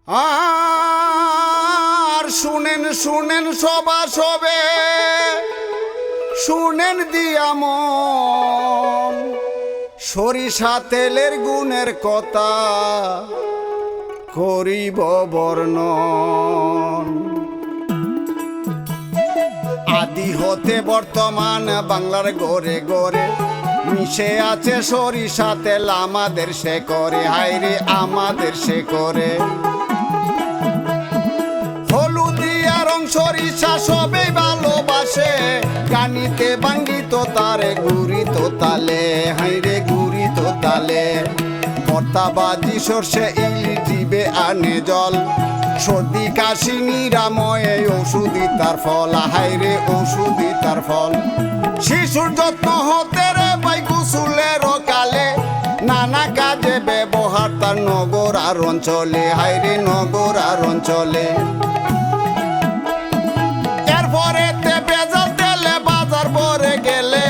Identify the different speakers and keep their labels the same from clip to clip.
Speaker 1: আর শুনেন শুনেন সবা সবে শুনেন দিয়া মন সরিষা তেলের গুণের কথা করিব বর্ণন। আদি হতে বর্তমান বাংলার গড়ে গড়ে মিশে আছে সরিষা তেল আমাদের সে করে, হায়রে আমাদের সে করে। হলুদিয়া রং সরিষা সবেই ভালোবাসে, গানিতে বাঙ্গিত তারে গুড়িত তালে, হায়রে গুড়িত তালে। ভর্তাবাজি সর্ষে ইলিশ জিবে আনে জল, সর্দি কাশি নিরাময়ে ঔষধি তার ফল, হায়রে ঔষধি তার ফল। শিশুর যত্ন হতে রে পাই গোসলের কালে, নানা কাজে ব্যবহার তার নগর আর অঞ্চলে, হায়রে নগর আর অঞ্চলে। এরপরে ভেজাল তেলে বাজার ভরে গেলে,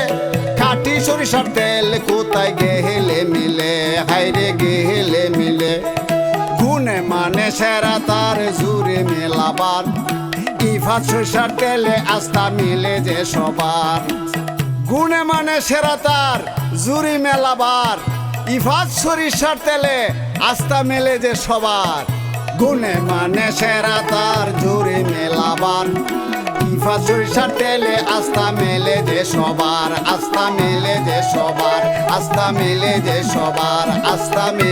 Speaker 1: খাঁটি সরিষার তেল কোথায় গেলে মিলে, হায়রে গেলে মিলে। গুণে মানে সেরা তার জুড়ে মেলাবার, ইফাত সরিষার তেলে আস্থা মিলে যে সবার। গুণে মানে সেরা তার জুড়ি মেলাবার, ইফাত সরিষার তেলে আস্থা মেলে যে সবার। গুণে মানে সেরা তার জুড়ি মেলাবার, ইফাত সরিষার তেলে আস্থা মেলে যে সবার, আস্থা মেলে যে সবার, আস্থা মেলে যে সবার, আস্থা মেলে।